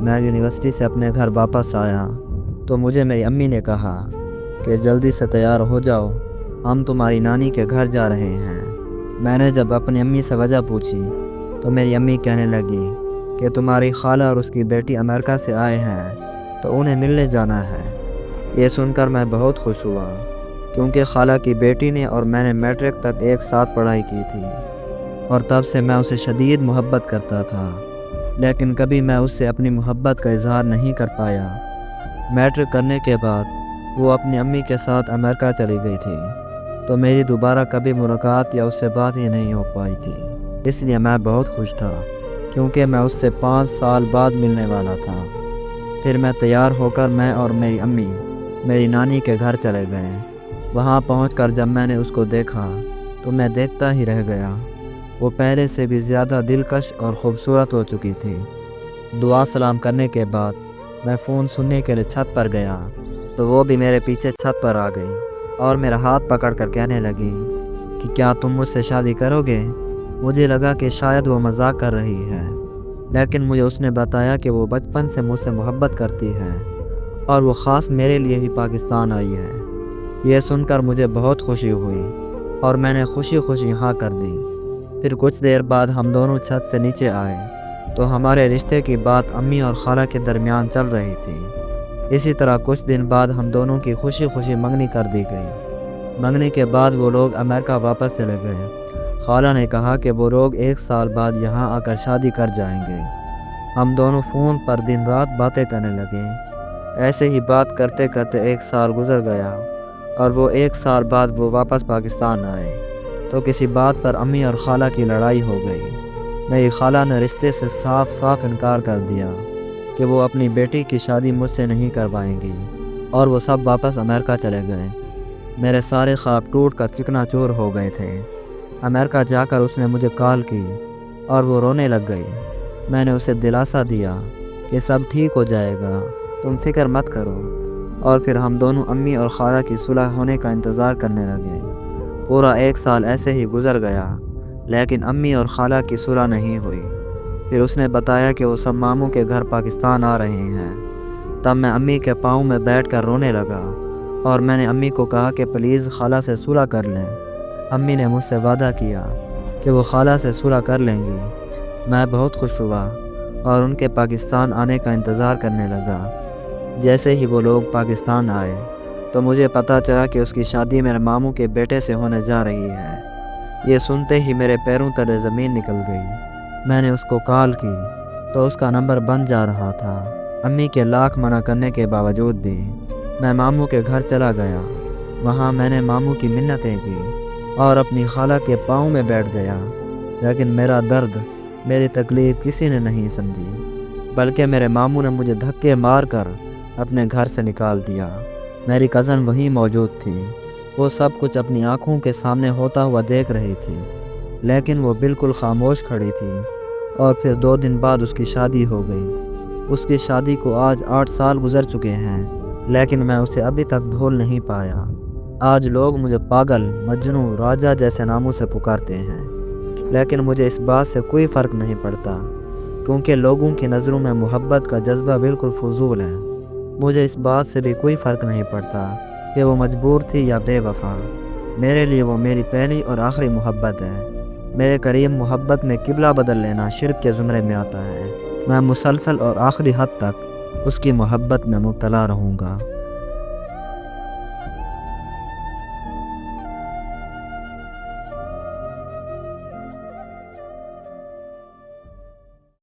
میں یونیورسٹی سے اپنے گھر واپس آیا تو مجھے میری امی نے کہا کہ جلدی سے تیار ہو جاؤ، ہم تمہاری نانی کے گھر جا رہے ہیں۔ میں نے جب اپنی امی سے وجہ پوچھی تو میری امی کہنے لگی کہ تمہاری خالہ اور اس کی بیٹی امریکہ سے آئے ہیں تو انہیں ملنے جانا ہے۔ یہ سن کر میں بہت خوش ہوا کیونکہ خالہ کی بیٹی نے اور میں نے میٹرک تک ایک ساتھ پڑھائی کی تھی اور تب سے میں اسے شدید محبت کرتا تھا، لیکن کبھی میں اس سے اپنی محبت کا اظہار نہیں کر پایا۔ میٹرک کرنے کے بعد وہ اپنی امی کے ساتھ امریکہ چلی گئی تھی تو میری دوبارہ کبھی ملاقات یا اس سے بات ہی نہیں ہو پائی تھی۔ اس لیے میں بہت خوش تھا کیونکہ میں اس سے 5 سال بعد ملنے والا تھا۔ پھر میں تیار ہو کر میں اور میری امی میری نانی کے گھر چلے گئے۔ وہاں پہنچ کر جب میں نے اس کو دیکھا تو میں دیکھتا ہی رہ گیا۔ وہ پہلے سے بھی زیادہ دلکش اور خوبصورت ہو چکی تھی۔ دعا سلام کرنے کے بعد میں فون سننے کے لیے چھت پر گیا تو وہ بھی میرے پیچھے چھت پر آ گئی اور میرا ہاتھ پکڑ کر کہنے لگی کہ کیا تم مجھ سے شادی کرو گے؟ مجھے لگا کہ شاید وہ مذاق کر رہی ہے، لیکن مجھے اس نے بتایا کہ وہ بچپن سے مجھ سے محبت کرتی ہے اور وہ خاص میرے لیے ہی پاکستان آئی ہے۔ یہ سن کر مجھے بہت خوشی ہوئی اور میں نے خوشی خوشی ہاں کر دی۔ پھر کچھ دیر بعد ہم دونوں چھت سے نیچے آئے تو ہمارے رشتے کی بات امی اور خالہ کے درمیان چل رہی تھی۔ اسی طرح کچھ دن بعد ہم دونوں کی خوشی خوشی منگنی کر دی گئی۔ منگنی کے بعد وہ لوگ امریکہ واپس چلے گئے۔ خالہ نے کہا کہ وہ لوگ 1 سال بعد یہاں آ کر شادی کر جائیں گے۔ ہم دونوں فون پر دن رات باتیں کرنے لگے۔ ایسے ہی بات کرتے کرتے 1 سال گزر گیا اور وہ 1 سال بعد وہ واپس پاکستان آئے تو کسی بات پر امی اور خالہ کی لڑائی ہو گئی۔ میری خالہ نے رشتے سے صاف صاف انکار کر دیا کہ وہ اپنی بیٹی کی شادی مجھ سے نہیں کروائیں گی اور وہ سب واپس امریکہ چلے گئے۔ میرے سارے خواب ٹوٹ کر چکنا چور ہو گئے تھے۔ امریکہ جا کر اس نے مجھے کال کی اور وہ رونے لگ گئی۔ میں نے اسے دلاسا دیا کہ سب ٹھیک ہو جائے گا، تم فکر مت کرو، اور پھر ہم دونوں امی اور خالہ کی صلح ہونے کا انتظار کرنے لگے۔ پورا 1 سال ایسے ہی گزر گیا لیکن امی اور خالہ کی صلح نہیں ہوئی۔ پھر اس نے بتایا کہ وہ سب ماموں کے گھر پاکستان آ رہے ہیں۔ تب میں امی کے پاؤں میں بیٹھ کر رونے لگا اور میں نے امی کو کہا کہ پلیز خالہ سے صلح کر لیں۔ امی نے مجھ سے وعدہ کیا کہ وہ خالہ سے صلح کر لیں گی۔ میں بہت خوش ہوا اور ان کے پاکستان آنے کا انتظار کرنے لگا۔ جیسے ہی وہ لوگ پاکستان آئے تو مجھے پتہ چلا کہ اس کی شادی میرے ماموں کے بیٹے سے ہونے جا رہی ہے۔ یہ سنتے ہی میرے پیروں تلے زمین نکل گئی۔ میں نے اس کو کال کی تو اس کا نمبر بند جا رہا تھا۔ امی کے لاکھ منع کرنے کے باوجود بھی میں ماموں کے گھر چلا گیا۔ وہاں میں نے ماموں کی منتیں کی اور اپنی خالہ کے پاؤں میں بیٹھ گیا، لیکن میرا درد، میری تکلیف کسی نے نہیں سمجھی، بلکہ میرے ماموں نے مجھے دھکے مار کر اپنے گھر سے نکال دیا۔ میری کزن وہیں موجود تھی۔ وہ سب کچھ اپنی آنکھوں کے سامنے ہوتا ہوا دیکھ رہی تھی، لیکن وہ بالکل خاموش کھڑی تھی۔ اور پھر 2 دن بعد اس کی شادی ہو گئی۔ اس کی شادی کو آج 8 سال گزر چکے ہیں، لیکن میں اسے ابھی تک بھول نہیں پایا۔ آج لوگ مجھے پاگل، مجنوں، راجہ جیسے ناموں سے پکارتے ہیں، لیکن مجھے اس بات سے کوئی فرق نہیں پڑتا کیونکہ لوگوں کی نظروں میں محبت کا جذبہ بالکل فضول ہے۔ مجھے اس بات سے بھی کوئی فرق نہیں پڑتا کہ وہ مجبور تھی یا بے وفا۔ میرے لیے وہ میری پہلی اور آخری محبت ہے۔ میرے قریب محبت میں قبلہ بدل لینا شرک کے زمرے میں آتا ہے۔ میں مسلسل اور آخری حد تک اس کی محبت میں مبتلا رہوں گا۔